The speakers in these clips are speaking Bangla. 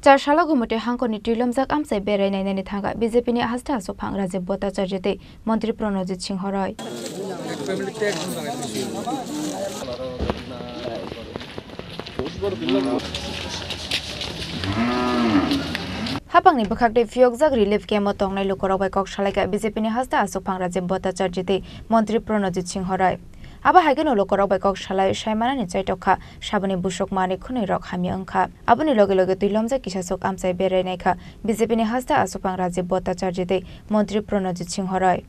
Charshala Gumute Hankoni Trilomzak Amsai Bere Nani Thanga, BJP ni Hasta Sopang Raje Bota Charjete, Montri Pronojit Singh Horoi. Hapang ni Bakakde Fiokzak relief Kemotong Nai Lukorowai Kok Shalaka, BJP ni Hasta Sopang Raje Bota Charjete, Montri Pronojit Singh Horoi. Aba hagen lokorok bai kok shalai shaimana ni chaitokha sabani busok mani khuni rok hami angkha aboni loge loge tuilomja kisasok amsai bere naikha BJP ni hasta asupang রাজ্যে বত্তাচার্যতে মন্ত্রী প্রণজিৎ সিংহ রায়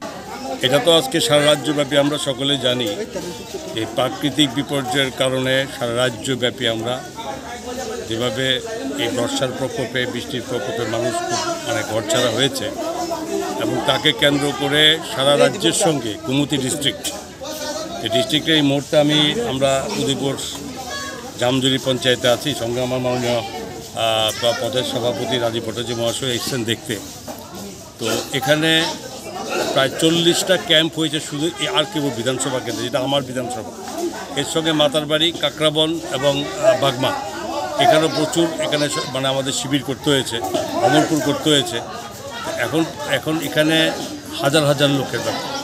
এটা তো আজকে সারা রাজ্যব্যাপী আমরা সকলে জানি এই প্রাকৃতিক বিপর্যয়ের কারণে সারা রাজ্যব্যাপী আমরা যেভাবে এই বর্ষার প্রকোপে বৃষ্টির প্রকোপে মানুষ খুব ঘরছাড়া হয়েছে এবং তাকে কেন্দ্র করে সারা রাজ্যের সঙ্গে গোমতী ডিস্ট্রিক্ট এই ডিস্ট্রিক্টে এই মুহূর্তে আমরা উদয়পুর জামজুরি পঞ্চায়েতে আছি সঙ্গে আমার মাননীয় পদের সভাপতি রাজীব ভট্টাচার্য মহাশয় এসেছেন দেখতে তো এখানে প্রায় 40টা ক্যাম্প হয়েছে শুধু এই আরকেবুর বিধানসভা কেন্দ্রে যেটা আমার বিধানসভা এর সঙ্গে মাতারবাড়ি কাকরাবন এবং বাগমা এখানেও প্রচুর এখানে আমাদের শিবির করতে হয়েছে অমরপুর করতে হয়েছে এখন এখানে হাজার হাজার লোকের ব্যাপার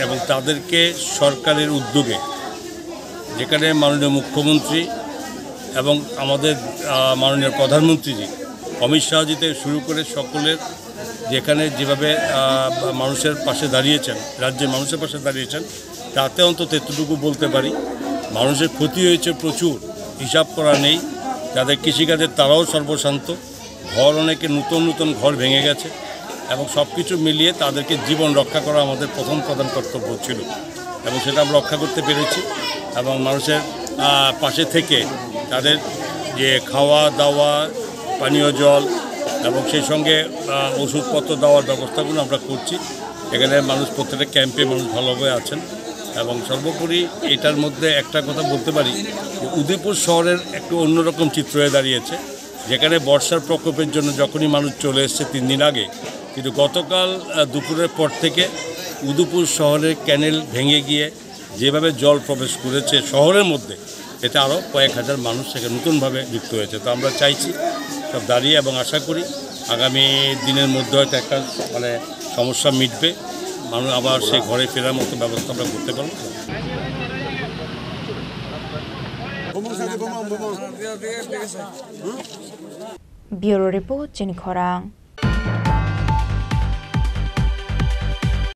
এবং তাদেরকে সরকারের উদ্যোগে যেখানে মাননীয় মুখ্যমন্ত্রী এবং আমাদের মাননীয় প্রধানমন্ত্রীজি অমিত শাহজি থেকে শুরু করে সকলের যেখানে যেভাবে মানুষের পাশে দাঁড়িয়েছেন রাজ্যের মানুষের পাশে দাঁড়িয়েছেন তাতে অন্তত এতটুকু বলতে পারি মানুষের ক্ষতি হয়েছে প্রচুর হিসাব করা নেই যাদের কৃষিকাজের তারাও সর্বশান্ত ঘর অনেকে নতুন ঘর ভেঙে গেছে এবং সব কিছু মিলিয়ে তাদেরকে জীবন রক্ষা করা আমাদের প্রধান কর্তব্য ছিল এবং সেটা আমরা রক্ষা করতে পেরেছি এবং মানুষের পাশে থেকে তাদের যে খাওয়া দাওয়া পানীয় জল এবং সেই সঙ্গে ওষুধপত্র দেওয়ার ব্যবস্থাগুলো আমরা করছি এখানে মানুষ প্রত্যেকটা ক্যাম্পে মানুষ ভালোভাবে আছেন এবং সর্বোপরি এটার মধ্যে একটা কথা বলতে পারি যে উদয়পুর শহরের একটু অন্যরকম চিত্র হয়ে দাঁড়িয়েছে যেখানে বর্ষার প্রকোপের জন্য যখনই মানুষ চলে এসছে 3 দিন আগে কিন্তু গতকাল দুপুরের পর থেকে উদয়পুর শহরের ক্যানেল ভেঙে গিয়ে যেভাবে জল প্রবেশ করেছে শহরের মধ্যে এটা আরও কয়েক হাজার মানুষ সেখানে নতুনভাবে যুক্ত হয়েছে তো আমরা চাইছি সব দাঁড়িয়ে এবং আশা করি আগামী দিনের মধ্যে হয়তো একটা সমস্যা মিটবে মানুষ আবার সেই ঘরে ফেরার মতো ব্যবস্থা আমরা করতে পারব ব্যুরো রিপোর্ট চিনি খরাং।